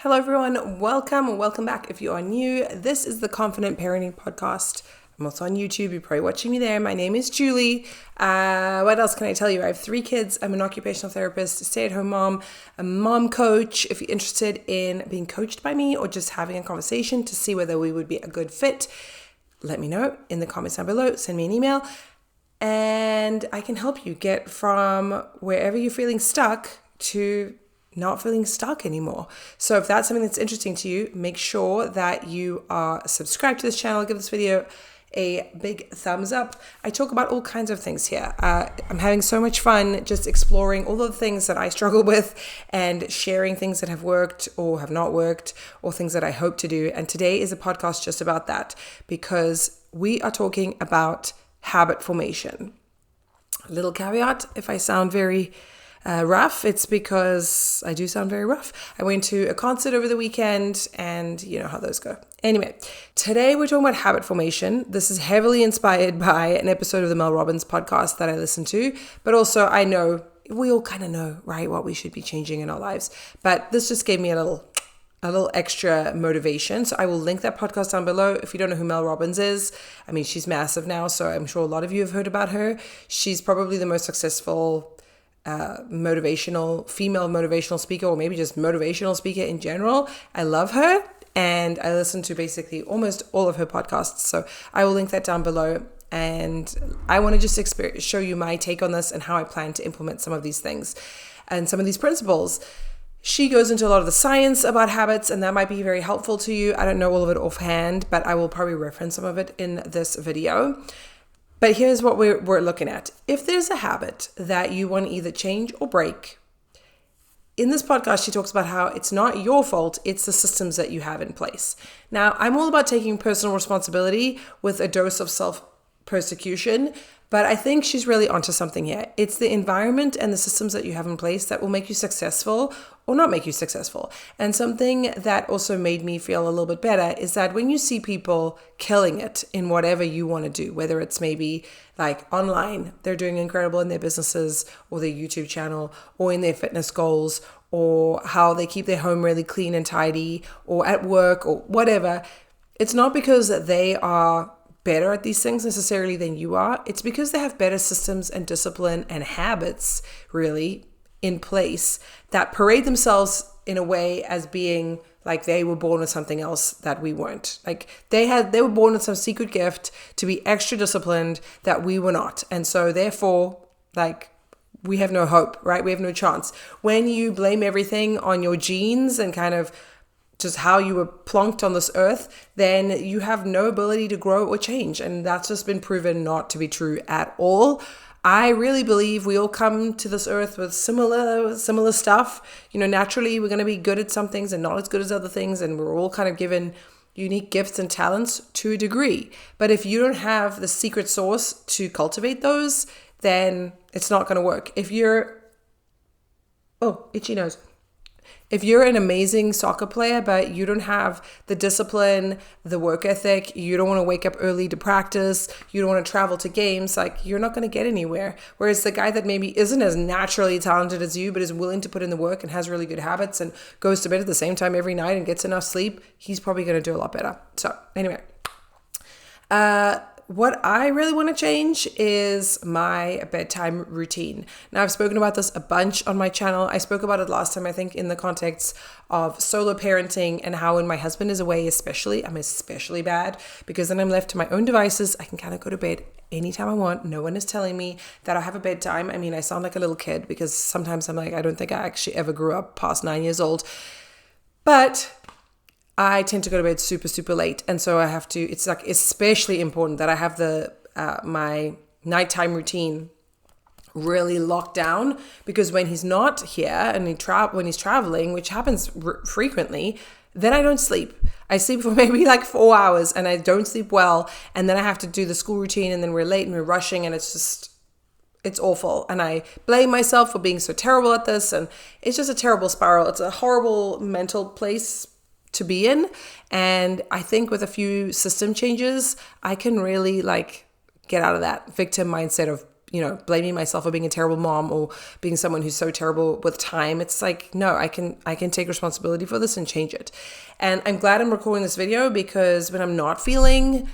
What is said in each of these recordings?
Hello everyone, welcome back if you are new. This is the Confident Parenting Podcast. I'm also on YouTube, you're probably watching me there. My name is Julie. What else can I tell you? I have 3 kids. I'm an occupational therapist, a stay-at-home mom, a mom coach. If you're interested in being coached by me or just having a conversation to see whether we would be a good fit, let me know in the comments down below. Send me an email and I can help you get from wherever you're feeling stuck to not feeling stuck anymore. So if that's something that's interesting to you, make sure that you are subscribed to this channel. Give this video a big thumbs up. I talk about all kinds of things here. I'm having so much fun just exploring all the things that I struggle with and sharing things that have worked or have not worked or things that I hope to do. And today is a podcast just about that because we are talking about habit formation. Little caveat, if I sound very rough, it's because I do sound very rough. I went to a concert over the weekend and you know how those go. Anyway, today we're talking about habit formation. This is heavily inspired by an episode of the Robbins podcast that I listened to, but also I know, we all kind of know, right, what we should be changing in our lives. But this just gave me a little extra motivation. So I will link that podcast down below. If you don't know who Mel Robbins is, I mean, she's massive now, so I'm sure a lot of you have heard about her. She's probably the most successful female motivational speaker, or maybe just motivational speaker in general. I love her and I listen to basically almost all of her podcasts. So I will link that down below. And I want to just show you my take on this and how I plan to implement some of these things and some of these principles. She goes into a lot of the science about habits, and that might be very helpful to you. I don't know all of it offhand, but I will probably reference some of it in this video. But here's what we're looking at. If there's a habit that you want to either change or break, in this podcast, she talks about how it's not your fault, it's the systems that you have in place. Now, I'm all about taking personal responsibility with a dose of self-persecution, but I think she's really onto something here. It's the environment and the systems that you have in place that will make you successful or not make you successful. And something that also made me feel a little bit better is that when you see people killing it in whatever you want to do, whether it's maybe like online, they're doing incredible in their businesses or their YouTube channel or in their fitness goals, or how they keep their home really clean and tidy, or at work or whatever, it's not because they are better at these things necessarily than you are. It's because they have better systems and discipline and habits really in place that parade themselves in a way as being like they were born with something else that we weren't. Like they were born with some secret gift to be extra disciplined that we were not. And so therefore, like, we have no hope, right? We have no chance. When you blame everything on your genes and kind of just how you were plonked on this earth, then you have no ability to grow or change. And that's just been proven not to be true at all. I really believe we all come to this earth with similar stuff. You know, naturally, we're going to be good at some things and not as good as other things. And we're all kind of given unique gifts and talents to a degree. But if you don't have the secret sauce to cultivate those, then it's not going to work. Itchy nose. If you're an amazing soccer player, but you don't have the discipline, the work ethic, you don't want to wake up early to practice, you don't want to travel to games, like you're not going to get anywhere. Whereas the guy that maybe isn't as naturally talented as you, but is willing to put in the work and has really good habits and goes to bed at the same time every night and gets enough sleep, he's probably going to do a lot better. So anyway, what I really want to change is my bedtime routine. Now, I've spoken about this a bunch on my channel. I spoke about it last time, I think, in the context of solo parenting and how when my husband is away, I'm especially bad because then I'm left to my own devices. I can kind of go to bed anytime I want. No one is telling me that I have a bedtime. I mean, I sound like a little kid because sometimes I'm like, I don't think I actually ever grew up past 9 years old. But I tend to go to bed super, super late. And so it's like especially important that I have my nighttime routine really locked down, because when he's not here and when he's traveling, which happens frequently, then I don't sleep. I sleep for maybe like 4 hours and I don't sleep well. And then I have to do the school routine and then we're late and we're rushing and it's awful. And I blame myself for being so terrible at this. And it's just a terrible spiral. It's a horrible mental place to be in. And I think with a few system changes, I can really like get out of that victim mindset of blaming myself for being a terrible mom or being someone who's so terrible with time. It's like, no, I can take responsibility for this and change it. And I'm glad I'm recording this video, because when I'm not feeling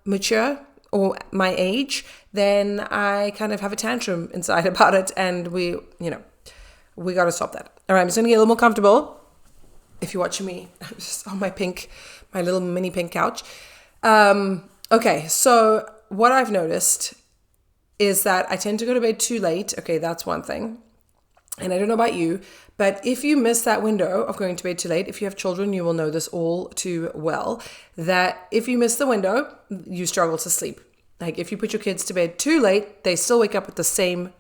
mature or my age, then I kind of have a tantrum inside about it, and we got to stop that. All right, I'm just going to get a little more comfortable. If you're watching me, I'm just on my little mini pink couch. Okay, so what I've noticed is that I tend to go to bed too late. Okay, that's one thing. And I don't know about you, but if you miss that window of going to bed too late, if you have children, you will know this all too well, that if you miss the window, you struggle to sleep. Like if you put your kids to bed too late, they still wake up at the same,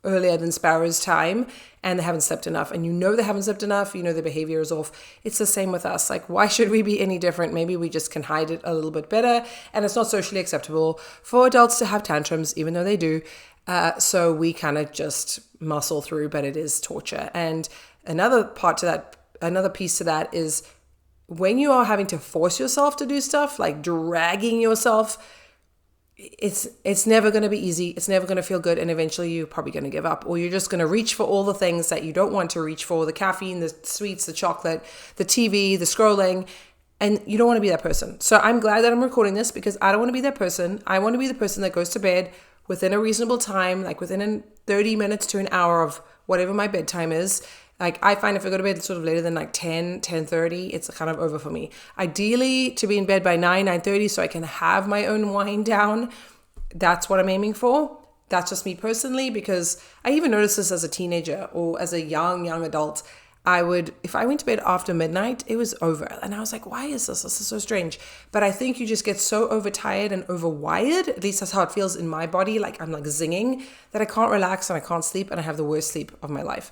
earlier than Sparrow's time, and they haven't slept enough. And they haven't slept enough, their behavior is off. It's the same with us. Like, why should we be any different? Maybe we just can hide it a little bit better. And it's not socially acceptable for adults to have tantrums, even though they do. So we kind of just muscle through, but it is torture. And another piece to that is when you are having to force yourself to do stuff, like dragging yourself, it's never going to be easy. It's never going to feel good. And eventually you're probably going to give up, or you're just going to reach for all the things that you don't want to reach for: the caffeine, the sweets, the chocolate, the TV, the scrolling. And you don't want to be that person. So I'm glad that I'm recording this, because I don't want to be that person. I want to be the person that goes to bed within a reasonable time, like within 30 minutes to an hour of whatever my bedtime is. Like I find if I go to bed sort of later than like 10:30, it's kind of over for me. Ideally to be in bed by 9:30 so I can have my own wind down. That's what I'm aiming for. That's just me personally, because I even noticed this as a teenager or as a young adult. If I went to bed after midnight, it was over. And I was like, why is this? This is so strange. But I think you just get so overtired and overwired. At least that's how it feels in my body. Like I'm like zinging, that I can't relax and I can't sleep, and I have the worst sleep of my life.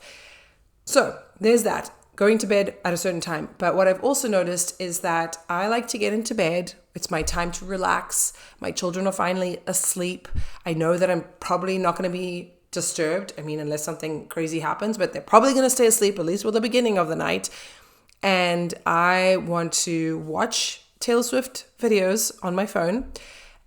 So there's that, going to bed at a certain time. But what I've also noticed is that I like to get into bed. It's my time to relax. My children are finally asleep. I know that I'm probably not going to be disturbed. I mean, unless something crazy happens, but they're probably going to stay asleep, at least for the beginning of the night. And I want to watch Taylor Swift videos on my phone.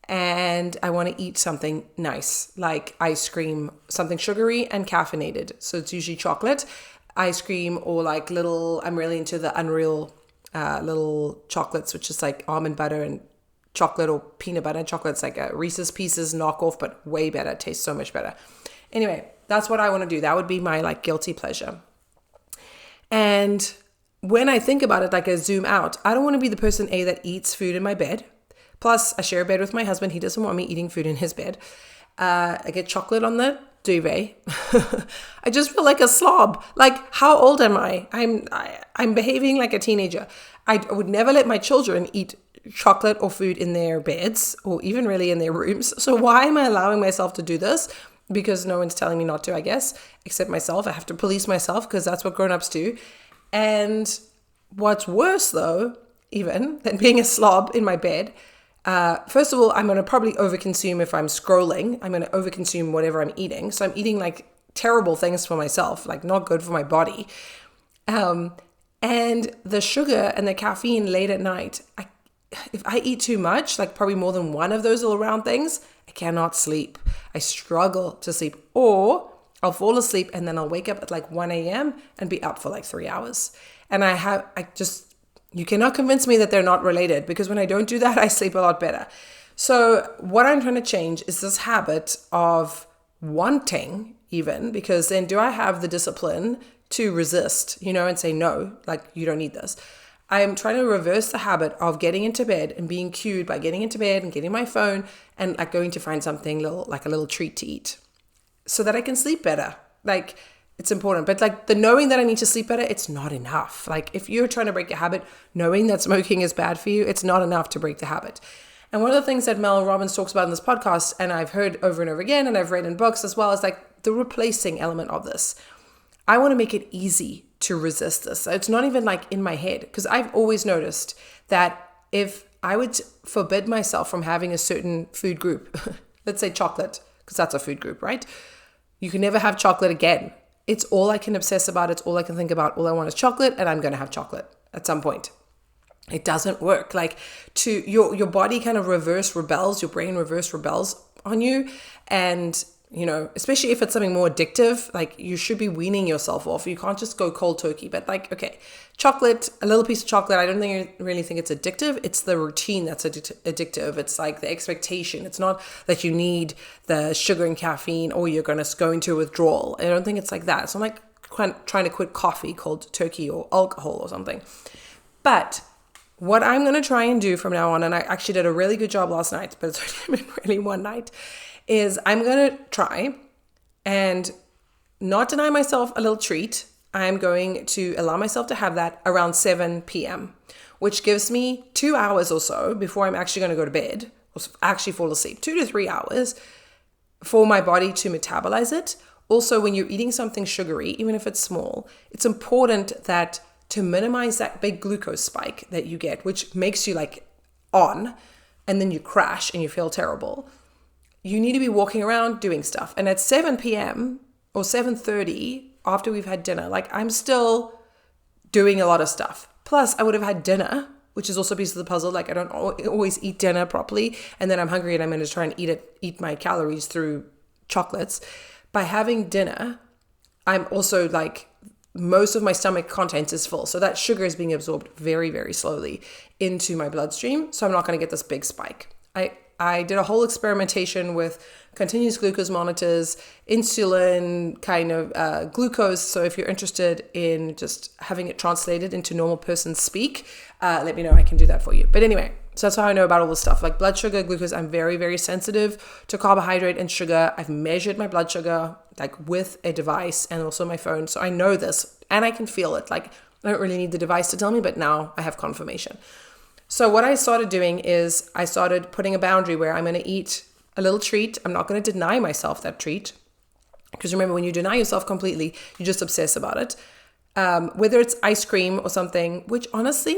And I want to eat something nice, like ice cream, something sugary and caffeinated. So it's usually chocolate, ice cream, or like I'm really into the Unreal little chocolates, which is like almond butter and chocolate, or peanut butter and chocolate. It's like a Reese's Pieces knockoff, but way better. It tastes so much better. Anyway, that's what I want to do. That would be my like guilty pleasure. And when I think about it, like I zoom out, I don't want to be the person that eats food in my bed. Plus, I share a bed with my husband. He doesn't want me eating food in his bed. I get chocolate on the duvet. I just feel like a slob. Like, how old am I? I'm behaving like a teenager. I would never let my children eat chocolate or food in their beds, or even really in their rooms. So why am I allowing myself to do this? Because no one's telling me not to, I guess, except myself. I have to police myself, because that's what grown-ups do. And what's worse, though, even than being a slob in my bed, first of all, I'm going to probably overconsume if I'm scrolling. I'm going to overconsume whatever I'm eating. So I'm eating like terrible things for myself, like not good for my body. And the sugar and the caffeine late at night, if I eat too much, like probably more than one of those little round things, I cannot sleep. I struggle to sleep, or I'll fall asleep and then I'll wake up at like 1 a.m. and be up for like 3 hours. And you cannot convince me that they're not related, because when I don't do that, I sleep a lot better. So what I'm trying to change is this habit of wanting, even, because then do I have the discipline to resist, and say, no, like you don't need this. I'm trying to reverse the habit of getting into bed and being cued by getting into bed and getting my phone and like going to find something like a little treat to eat so that I can sleep better. Like, it's important. But like the knowing that I need to sleep better, it's not enough. Like if you're trying to break a habit, knowing that smoking is bad for you, it's not enough to break the habit. And one of the things that Mel Robbins talks about in this podcast, and I've heard over and over again, and I've read in books as well, is like the replacing element of this. I want to make it easy to resist this. So it's not even like in my head, because I've always noticed that if I would forbid myself from having a certain food group, let's say chocolate, because that's a food group, right? You can never have chocolate again. It's all I can obsess about. It's all I can think about. All I want is chocolate, and I'm going to have chocolate at some point. It doesn't work. Like your body kind of rebels, your brain reverse rebels on you. And, you know, especially if it's something more addictive, like you should be weaning yourself off. You can't just go cold turkey. But like, okay, chocolate, a little piece of chocolate, I don't really think it's addictive. It's the routine that's addictive. It's like the expectation. It's not that you need the sugar and caffeine or you're going to go into a withdrawal. I don't think it's like that. It's not like trying to quit coffee, cold turkey, or alcohol or something. But what I'm going to try and do from now on, and I actually did a really good job last night, but it's only been really one night, is I'm going to try and not deny myself a little treat. I'm going to allow myself to have that around 7 p.m., which gives me 2 hours or so before I'm actually going to go to bed, or actually fall asleep, 2 to 3 hours for my body to metabolize it. Also, when you're eating something sugary, even if it's small, it's important that to minimize that big glucose spike that you get, which makes you like on, and then you crash and you feel terrible. You need to be walking around doing stuff. And at 7 p.m. or 7:30 after we've had dinner, like I'm still doing a lot of stuff. Plus, I would have had dinner, which is also a piece of the puzzle. Like I don't always eat dinner properly, and then I'm hungry and I'm going to try and eat my calories through chocolates. By having dinner, I'm also like, most of my stomach contents is full. So that sugar is being absorbed very, very slowly into my bloodstream. So I'm not going to get this big spike. I did a whole experimentation with continuous glucose monitors, insulin, kind of glucose. So if you're interested in just having it translated into normal person speak, let me know. I can do that for you. But anyway, so that's how I know about all this stuff. Like blood sugar, glucose, I'm very, very sensitive to carbohydrate and sugar. I've measured my blood sugar like with a device and also my phone. So I know this and I can feel it. Like I don't really need the device to tell me, but now I have confirmation. So what I started doing is I started putting a boundary where I'm going to eat a little treat. I'm not going to deny myself that treat. Because remember, when you deny yourself completely, you just obsess about it. Whether it's ice cream or something, which honestly,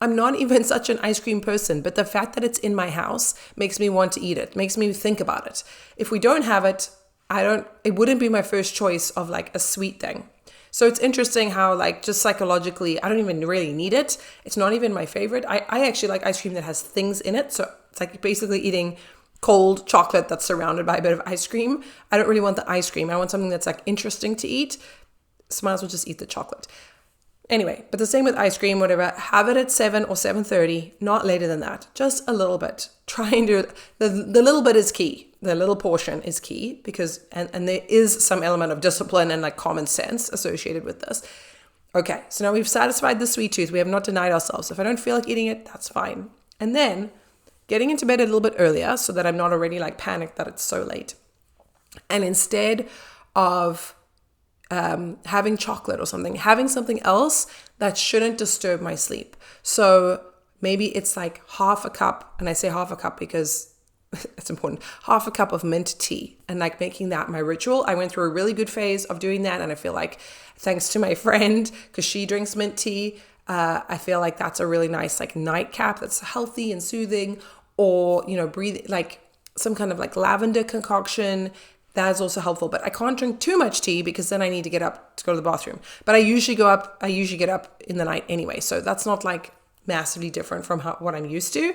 I'm not even such an ice cream person, but the fact that it's in my house makes me want to eat it, makes me think about it. If we don't have it, it wouldn't be my first choice of like a sweet thing. So it's interesting how like just psychologically, I don't even really need it. It's not even my favorite. I actually like ice cream that has things in it. So it's like basically eating cold chocolate that's surrounded by a bit of ice cream. I don't really want the ice cream. I want something that's like interesting to eat. So might as well just eat the chocolate. Anyway, but the same with ice cream, whatever. Have it at 7 or 7:30, not later than that. Just a little bit. Try and do it. The little bit is key. The little portion is key because, and there is some element of discipline and like common sense associated with this. Okay, so now we've satisfied the sweet tooth. We have not denied ourselves. If I don't feel like eating it, that's fine. And then getting into bed a little bit earlier so that I'm not already like panicked that it's so late. And instead of having chocolate or something, having something else that shouldn't disturb my sleep. So maybe it's like half a cup, and I say half a cup because it's important, half a cup of mint tea, and like making that my ritual. I went through a really good phase of doing that, and I feel like thanks to my friend, because she drinks mint tea, I feel like that's a really nice like nightcap that's healthy and soothing. Or, you know, breathe like some kind of like lavender concoction. That is also helpful, but I can't drink too much tea because then I need to get up to go to the bathroom. But I usually get up in the night anyway. So that's not like massively different from what I'm used to.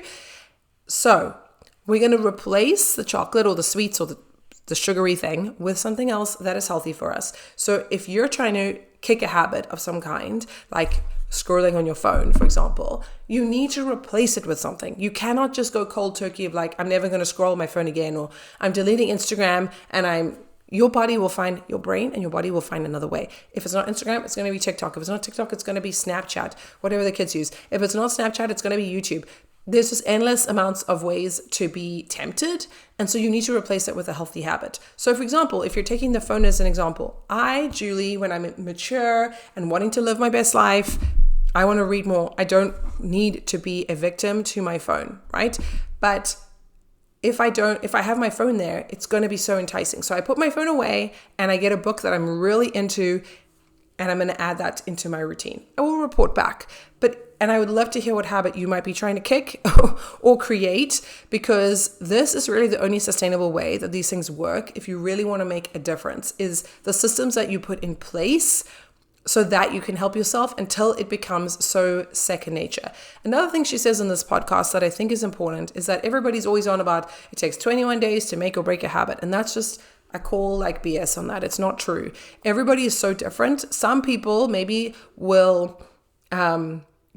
So we're going to replace the chocolate or the sweets or the sugary thing with something else that is healthy for us. So if you're trying to kick a habit of some kind, like scrolling on your phone, for example, you need to replace it with something. You cannot just go cold turkey of like, I'm never going to scroll my phone again, or I'm deleting Instagram, and your body will find, your brain and your body will find another way. If it's not Instagram, it's going to be TikTok. If it's not TikTok, it's going to be Snapchat, whatever the kids use. If it's not Snapchat, it's going to be YouTube. There's just endless amounts of ways to be tempted. And so you need to replace it with a healthy habit. So for example, if you're taking the phone as an example, Julie, when I'm mature and wanting to live my best life, I want to read more. I don't need to be a victim to my phone, right? But if I have my phone there, it's going to be so enticing. So I put my phone away and I get a book that I'm really into, and I'm going to add that into my routine. I will report back. And I would love to hear what habit you might be trying to kick or create, because this is really the only sustainable way that these things work. If you really want to make a difference, is the systems that you put in place so that you can help yourself until it becomes so second nature. Another thing she says in this podcast that I think is important is that everybody's always on about it takes 21 days to make or break a habit. And that's just, I call like BS on that. It's not true. Everybody is so different. Some people maybe will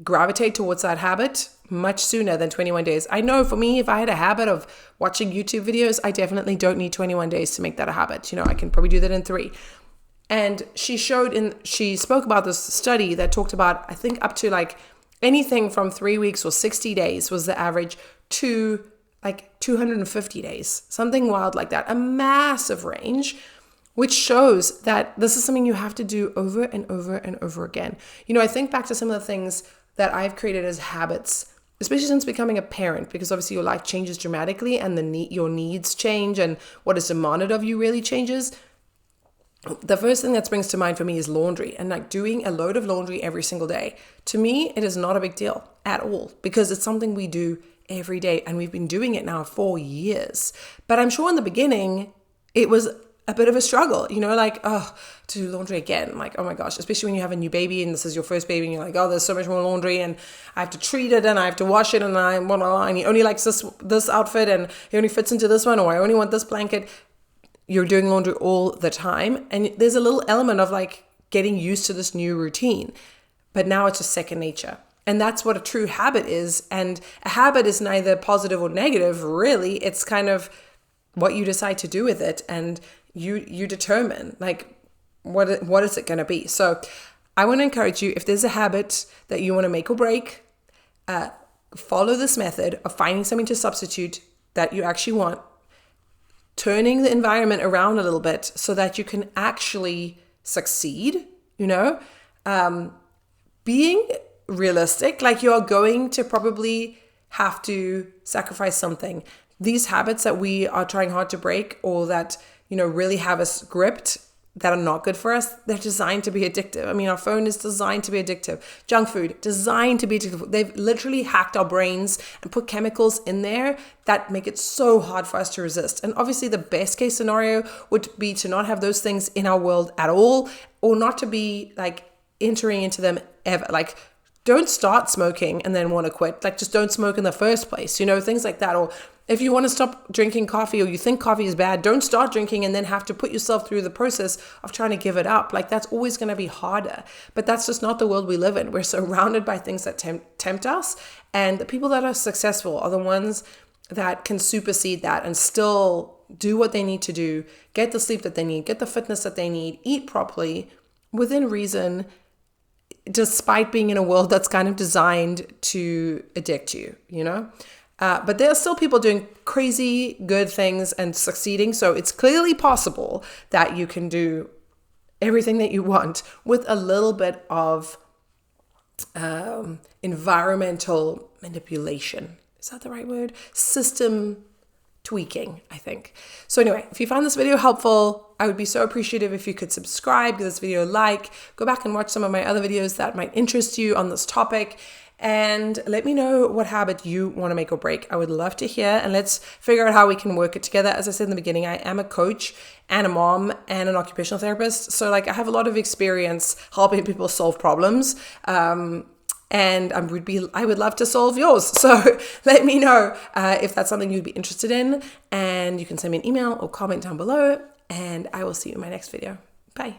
gravitate towards that habit much sooner than 21 days. I know for me, if I had a habit of watching YouTube videos, I definitely don't need 21 days to make that a habit. I can probably do that in 3. And she spoke about this study that talked about, I think up to like anything from 3 weeks or 60 days was the average to like 250 days, something wild like that, a massive range, which shows that this is something you have to do over and over and over again. I think back to some of the things that I've created as habits, especially since becoming a parent, because obviously your life changes dramatically and your needs change and what is demanded of you really changes. The first thing that springs to mind for me is laundry, and like doing a load of laundry every single day. To me, it is not a big deal at all because it's something we do every day and we've been doing it now for years. But I'm sure in the beginning, it was a bit of a struggle, to do laundry again. Like, oh my gosh, especially when you have a new baby and this is your first baby and you're like, oh, there's so much more laundry and I have to treat it and I have to wash it and and he only likes this outfit and he only fits into this one, or I only want this blanket. You're doing laundry all the time. And there's a little element of like getting used to this new routine, but now it's just second nature. And that's what a true habit is. And a habit is neither positive or negative, really. It's kind of what you decide to do with it. And you determine like, what is it going to be? So I want to encourage you, if there's a habit that you want to make or break, follow this method of finding something to substitute that you actually want, turning the environment around a little bit so that you can actually succeed, being realistic, like you're going to probably have to sacrifice something. These habits that we are trying hard to break or that, really have us gripped that are not good for us, they're designed to be addictive. I mean, our phone is designed to be addictive. Junk food, designed to be addictive. They've literally hacked our brains and put chemicals in there that make it so hard for us to resist. And obviously the best case scenario would be to not have those things in our world at all, or not to be like entering into them ever. Like, don't start smoking and then want to quit. Like, just don't smoke in the first place, things like that. Or if you want to stop drinking coffee or you think coffee is bad, don't start drinking and then have to put yourself through the process of trying to give it up. Like, that's always going to be harder. But that's just not the world we live in. We're surrounded by things that tempt us. And the people that are successful are the ones that can supersede that and still do what they need to do, get the sleep that they need, get the fitness that they need, eat properly, within reason, despite being in a world that's kind of designed to addict you, But there are still people doing crazy good things and succeeding. So it's clearly possible that you can do everything that you want with a little bit of environmental manipulation. Is that the right word? System tweaking, I think. So anyway, if you found this video helpful, I would be so appreciative if you could subscribe, give this video a like, go back and watch some of my other videos that might interest you on this topic, and let me know what habit you want to make or break. I would love to hear, and let's figure out how we can work it together. As I said in the beginning, I am a coach and a mom and an occupational therapist. So like I have a lot of experience helping people solve problems. And I would love to solve yours. So let me know if that's something you'd be interested in. And you can send me an email or comment down below. And I will see you in my next video. Bye.